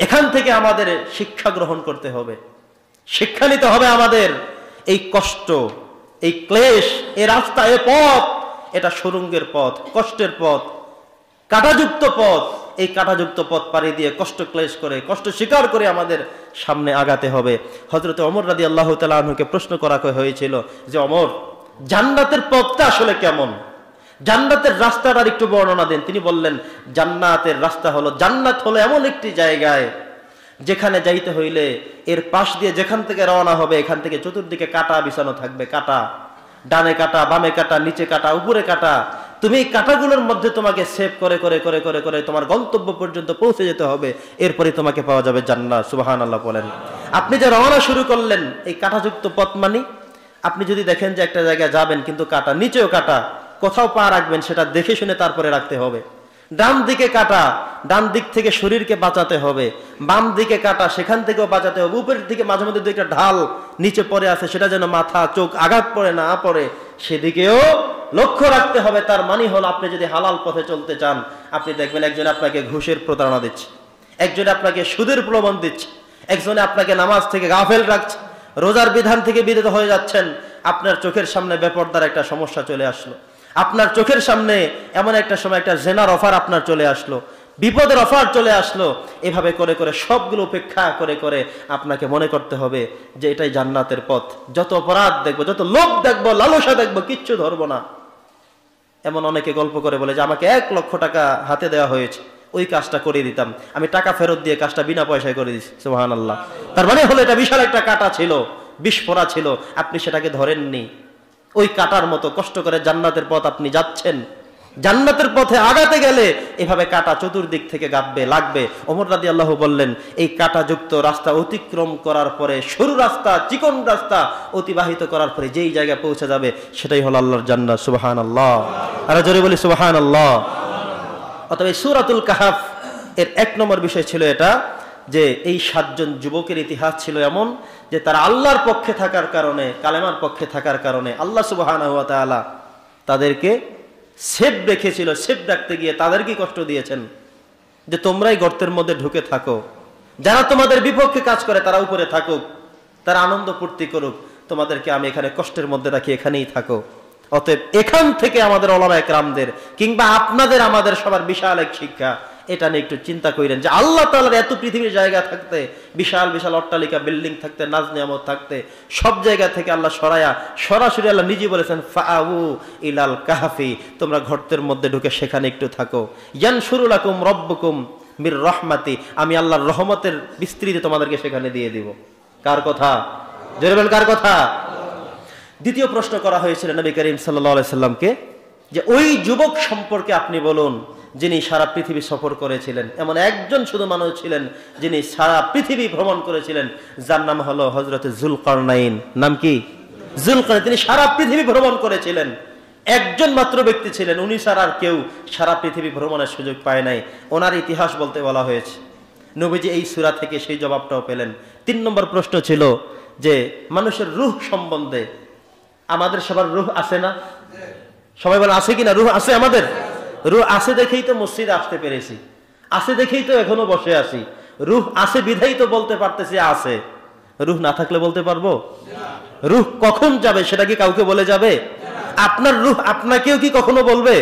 এখান থেকে আমাদের শিক্ষা গ্রহণ করতে হবে, শিক্ষা নিতে হবে। আমাদের এই কষ্ট, এই ক্লেশ, এই রাস্তা, এই পথ, এটা সুরঙ্গের পথ, কষ্টের পথ, কাঁটাযুক্ত পথ। এই কাঁটাযুক্ত পথ পাড়ি দিয়ে কষ্ট ক্লেশ করে, কষ্ট স্বীকার করে আমাদের সামনে আগাতে হবে। হযরত ওমর রাদিয়াল্লাহু তাআলা আনহুকে প্রশ্ন করা হয়েছিল যে, ওমর, জান্নাতের পথটা আসলে কেমন? জান্নাতের রাস্তাটার একটু বর্ণনা দেন। তিনি বললেন, জান্নাতের রাস্তা হলো, জান্নাত হলো এমন একটি জায়গায় যেখানে যাইতে হইলে এর পাশ দিয়ে যেখান থেকে রওনা হবে, এখান থেকে চতুর্দিকে কাঁটা বিছানো থাকবে। কাঁটা, ডানে কাঁটা, বামে কাঁটা, নিচে কাঁটা, উপরে কাঁটা। তুমি এই কাঁটাগুলোর মধ্যে তোমাকে সেভ করে করে করে করে করে তোমার গন্তব্য পর্যন্ত পৌঁছে যেতে হবে, এরপরে তোমাকে পাওয়া যাবে জান্নাত। সুবহানাল্লাহ বলেন। আপনি যে রওনা শুরু করলেন এই কাঁটাযুক্ত পথ, মানে আপনি যদি দেখেন যে একটা জায়গায় যাবেন কিন্তু কাঁটা, নিচেও কাঁটা, কোথাও পা রাখবেন সেটা দেখে শুনে তারপরে রাখতে হবে। ডান দিকে কাঁটা, ডান দিক থেকে শরীরকে বাঁচাতে হবে। বাম দিকে কাঁটা, সেখান থেকেও বাঁচাতে হবে। উপরের দিকে মাঝে মধ্যে দুইটা ঢাল নিচে পড়ে আছে, সেটা যেন মাথা চোখ আঘাত পড়ে না পড়ে, সেদিকেও লক্ষ্য রাখতে হবে। তার মানে হলো, আপনি যদি হালাল পথে চলতে চান, আপনি দেখবেন একজন আপনাকে ঘুষের প্রতারণা দিচ্ছে, একজনে আপনাকে সুদের প্রলোভন দিচ্ছে, একজনে আপনাকে নামাজ থেকে গাফেল রাখছে, রোজার বিধান থেকে বিরত হয়ে যাচ্ছেন। আপনার চোখের সামনে বেপরদার একটা সমস্যা চলে আসলো, আপনার চোখের সামনে এমন একটা সময় একটা জেনার অফার আপনার চলে আসলো, বিপদের অফার চলে আসলো। এভাবে করে করে সবগুলো উপেক্ষা করে করে আপনাকে মনে করতে হবে যে এটাই জান্নাতের পথ। যত অপরাধ দেখবো, যত লোভ দেখবো, লালসা দেখবো, কিচ্ছু ধরবো না। এমন অনেকে গল্প করে বলে যে, আমাকে 1 লক্ষ টাকা হাতে দেওয়া হয়েছে, ওই কাজটা করে দিতাম, আমি টাকা ফেরত দিয়ে কাজটা বিনা পয়সায় করে দিচ্ছি। সুবহানাল্লাহ। তার মানে হলো, এটা বিশাল একটা কাঁটা ছিল, বিস্ফোরা ছিল, আপনি সেটাকে ধরেননি। ওই কাঁটার মতো কষ্ট করে জান্নাতের পথ আপনি যাচ্ছেন। জান্নাতের পথে আগাতে গেলে এভাবে কাঁটা চতুর্দিক থেকে গাববে, লাগবে। ওমর রাদিয়াল্লাহু বললেন, এই কাঁটাযুক্ত রাস্তা অতিক্রম করার পরে, সরু রাস্তা, চিকন রাস্তা অতিবাহিত করার পরে যেই জায়গায় পৌঁছে যাবে, সেটাই হলো আল্লাহর জান্নাত। সুবহানাল্লাহ। আর জোরে বলি সুবহানাল্লাহ। অতএব সূরাতুল কাহফ এর 1 নম্বর বিষয় ছিল এটা, যে এই 7 জন যুবকের ইতিহাস ছিল এমন যে তারা আল্লাহর পক্ষে থাকার কারণে, কালেমার পক্ষে থাকার কারণে আল্লাহ সুবহানাহু ওয়া তাআলা তাদেরকে সেফ রেখেছিল। সেফ রাখতে গিয়ে তাদেরকে কষ্ট দিয়েছেন যে তোমরাই গর্তের মধ্যে ঢুকে থাকো, যারা তোমাদের বিপক্ষে কাজ করে তারা উপরে থাকুক, তারা আনন্দ ফুর্তি করুক, তোমাদেরকে আমি এখানে কষ্টের মধ্যে রাখি, এখানেই থাকো। অতএব এখান থেকে আমাদের উলামায়ে কেরামদের কিংবা আপনাদের আমাদের সবার বিশাল এক শিক্ষা, এটা নিয়ে একটু চিন্তা করেন যে আল্লাহ তাআলার এত পৃথিবীর জায়গা থাকতে, বিশাল বিশাল অট্টালিকা বিল্ডিং থাকতে, নাজ নিয়ামত থাকতে, সব জায়গা থেকে আল্লাহ সরাসরি আল্লাহ নিজে বলেছেন, ফাআউ ইলাল কাহফি, তোমরা গর্তের মধ্যে ঢুকে সেখানে একটু থাকো। ইয়ানশুরু লাকুম রাব্বুকুম মির রাহমাতি, আমি আল্লাহর রহমতের বিস্তৃতি তোমাদেরকে সেখানে দিয়ে দিব। কার কথা? জোরে বলেন, কার কথা? দ্বিতীয় প্রশ্ন করা হয়েছিল নবী করিম সাল্লাল্লাহু আলাইহি সাল্লামকে যে ওই যুবক সম্পর্কে আপনি বলুন যিনি সারা পৃথিবী সফর করেছিলেন। এমন একজন শুধু মানুষ ছিলেন যিনি সারা পৃথিবী ভ্রমণ করেছিলেন, যার নাম হলো হযরত যুলকারনাইন। নাম কি? যুলকারনাইন। তিনি সারা পৃথিবী ভ্রমণ করেছিলেন, একজন মাত্র ব্যক্তি ছিলেন, উনি ছাড়া আর কেউ সারা পৃথিবী ভ্রমণের সুযোগ পায় নাই। ওনার ইতিহাস বলতে বলা হয়েছে। নবীজি এই সূরা থেকে সেই জবাবটাও পেলেন। 3 নম্বর প্রশ্ন ছিল যে মানুষের রূহ সম্বন্ধে, আমাদের সবার রূহ আছে না? সবাই বলে আছে কিনা? রূহ আছে আমাদের? রূহ আছে দেখেই তো মসজিদে আসতে পেরেছি, আছে দেখেই তো এখনো বসে আছি। রূহ আছে বিধাই তো বলতে পারতেছি আছে। রূহ না থাকলে বলতে পারবো? রূহ কখন যাবে সেটা কি কাউকে বলে যাবে? আপনার রূহ আপনাকেও কি কখনো বলবে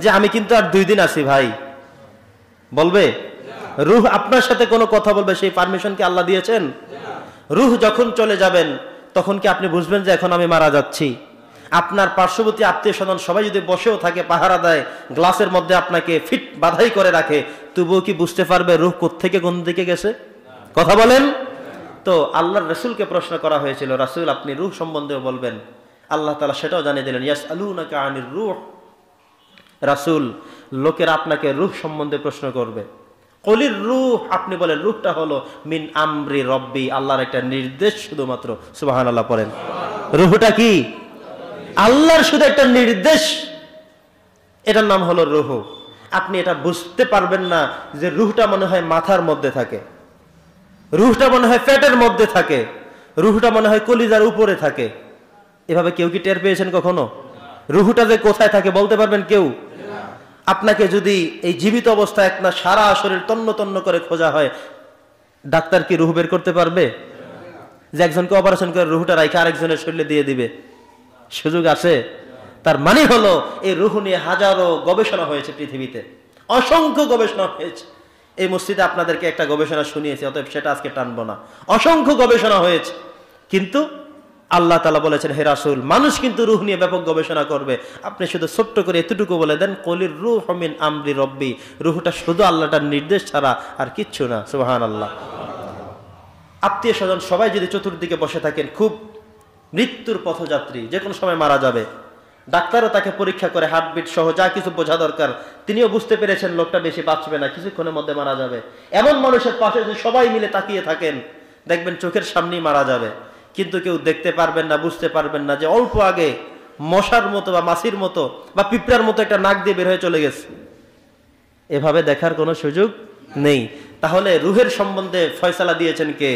যে আমি কিন্তু আর 2 দিন আছি ভাই? বলবে? রূহ আপনার সাথে কোনো কথা বলবে, সেই পারমিশন কি আল্লাহ দিয়েছেন? রূহ যখন চলে যাবেন তখন কি আপনি বুঝবেন যে এখন আমি মারা যাচ্ছি? আপনার পার্শ্ববর্তী আত্মীয় স্বজন সবাই যদি বসেও থাকে, পাহারা দেয়, গ্লাসের মধ্যে আপনাকে ফিট বাধাই করে রাখে, তবুও কি বুঝতে পারবে রূহ কোত্থেকে কোন দিকে গেছে? কথা বলেন তো। আল্লাহর রাসূলকে প্রশ্ন করা হয়েছিল, রাসূল আপনি রূহ সম্বন্ধেও বলবেন? আল্লাহ তাআলা সেটাও জানিয়ে দিলেন, ইয়াসআলুনাকা আনির রূহ। রাসূল, লোকেরা আপনাকে রূহ সম্বন্ধে প্রশ্ন করবে। কলির রূহ, আপনি বলেন রূহটা হলো মিন আমরি রব্বি, আল্লাহর একটা নির্দেশ শুধুমাত্র। সুবহানাল্লাহ পড়েন। রূহটা কি? আল্লাহর শুধু একটা নির্দেশ, এটার নাম হলো রূহ। আপনি এটা বুঝতে পারবেন না যে রূহটা মনে হয় মাথার মধ্যে থাকে, রূহটা মনে হয় পেটের মধ্যে থাকে, রূহটা মনে হয় কলিজার উপরে থাকে। এভাবে কেউ কি টের পেয়েছেন কখনো? রূহটা যে কোথায় থাকে বলতে পারবেন কেউ? আপনাকে যদি এই জীবিত অবস্থায় একটা সারা শরীর তন্ন তন্ন করে খোঁজা হয়, ডাক্তার কি রুহ বের করতে পারবে? যে একজনকে অপারেশন করে রুহটা রাইখে আরেকজনের শরীরে দিয়ে দিবে, সুযোগ আছে? তার মানে হলো এই রুহ নিয়ে হাজারো গবেষণা হয়েছে পৃথিবীতে, অসংখ্য গবেষণা হয়েছে। এই মসজিদে আপনাদেরকে একটা গবেষণা শুনিয়েছি, অতএব সেটা আজকে টানবো না। অসংখ্য গবেষণা হয়েছে, কিন্তু আল্লাহ তাআলা বলেছেন, হে রাসূল, মানুষ কিন্তু রূহ নিয়ে ব্যাপক গবেষণা করবে। আপনি শুধু ছোট্ট করে এতটুকু বলে দেন, কলির রূহ মিন আমরি রব্বি, রূহটা শুধু আল্লাহর নির্দেশ ছাড়া আর কিচ্ছু না। সুবহানাল্লাহ। আত্মীয় স্বজন সবাই যদি চতুর্দিকে বসে থাকেন, খুব মৃত্যুর পথযাত্রী, যে কোনো সময় মারা যাবে, ডাক্তারও তাকে পরীক্ষা করে হার্টবিট সহ যা কিছু বোঝা দরকার, তিনিও বুঝতে পেরেছেন লোকটা বেশি বাঁচবে না, কিছুক্ষণের মধ্যে মারা যাবে। এমন মানুষের পাশে যদি সবাই মিলে তাকিয়ে থাকেন, দেখবেন চোখের সামনেই মারা যাবে, কিন্তু কেউ দেখতে পারবেন না, বুঝতে পারবেন না যে অল্প আগে মশার মতো বা মাছির মতো বা পিঁপড়ার মতো একটা নাক দিয়ে বের হয়ে চলে গেছে। এভাবে দেখার কোনো সুযোগ নেই। তাহলে রুহের সম্বন্ধে ফয়সালা দিয়েছেন কে?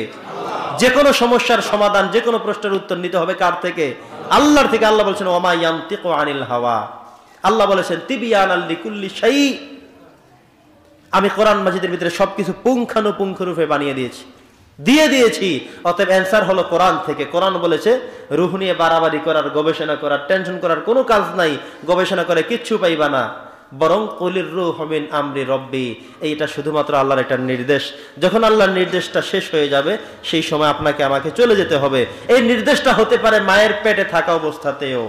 যে কোনো সমস্যার সমাধান, যে কোনো প্রশ্নের উত্তর নিতে হবে কার থেকে? আল্লাহর থেকে। আল্লাহ বলেছেন, ওমা ইয়ানতিকু আনিল হাওয়া। আল্লাহ বলেছেন, তিবিয়ানাল লিকুল্লি শাই। আমি কোরআন মাজিদের ভিতরে সবকিছু পুঙ্খানুপুঙ্খ রূপে বানিয়ে দিয়েছি। অতএব অ্যান্সার হলো কোরআন থেকে। কোরআন বলেছে, রূহ নিয়ে বাড়াবাড়ি করার, গবেষণা করার, টেনশন করার কোনো কাজ নাই, গবেষণা করে কিচ্ছু পাইবা না। বরং কলির রূহ মিন আমরি রব্বি, এইটা শুধুমাত্র আল্লাহর একটা নির্দেশ। যখন আল্লাহর নির্দেশটা শেষ হয়ে যাবে, সেই সময় আপনাকে আমাকে চলে যেতে হবে। এই নির্দেশটা হতে পারে মায়ের পেটে থাকা অবস্থাতেও।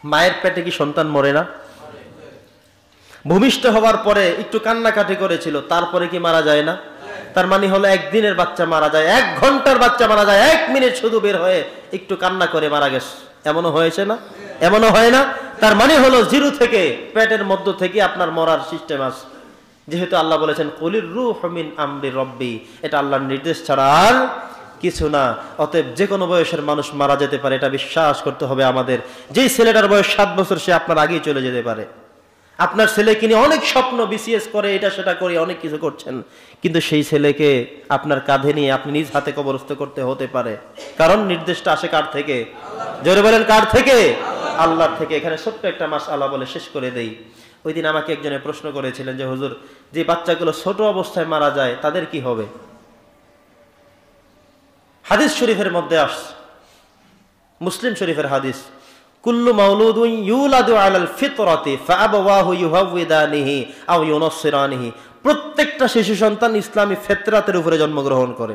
মায়ের পেটে কি সন্তান মরে না? ভূমিষ্ঠ হওয়ার পরে একটু কান্নাকাটি করেছিল, তারপরে কি মারা যায় না? তার মানে হলো একদিনের বাচ্চা মারা যায়, 1 ঘন্টার বাচ্চা মারা যায়, 1 মিনিট শুধু বের হয়ে একটু কান্না করে মারা গেছে। এমনও হয়েছে না? এমনও হয় না? তার মানে হলো জিরো থেকে, পেটের মধ্য থেকে আপনার মরার সিস্টেম আছে। যেহেতু আল্লাহ বলেছেন, কলির রূহ মিন আমরি রব্বি, এটা আল্লাহর নির্দেশ ছাড়া আর কিছু না। অতএব যে কোনো বয়সের মানুষ মারা যেতে পারে, এটা বিশ্বাস করতে হবে আমাদের। যেই ছেলেটার বয়স 7 বছর, সে আপনার আগেই চলে যেতে পারে। আপনার ছেলেকে নিয়ে অনেক স্বপ্ন, বিসিএস করে, এটা সেটা করে অনেক কিছু করছেন, কিন্তু সেই ছেলেকে আপনার কাঁধে নিয়ে আপনি নিজ হাতে কবরস্থ করতে হতে পারে। কারণ নির্দেশটা আসে কার থেকে? জোরে বলেন, কার থেকে? আল্লাহর থেকে। এখানে ছোট্ট একটা মাসআলা বলে শেষ করে দেই। ওই দিন আমাকে একজনে প্রশ্ন করেছিলেন যে, হুজুর, যে বাচ্চাগুলো ছোট অবস্থায় মারা যায় তাদের কি হবে? হাদিস শরীফের মধ্যে আসছে, মুসলিম শরীফের হাদিস, কুল্লু মাউলুদুন ইউলাদু আলাল ফিতরাতি ফাআবাওয়াহু ইউহাউইদানিহি আও ইউনাসসিরানিহি। প্রত্যেকটা শিশু সন্তান ইসলামী ফিতরাতের উপরে জন্মগ্রহণ করে।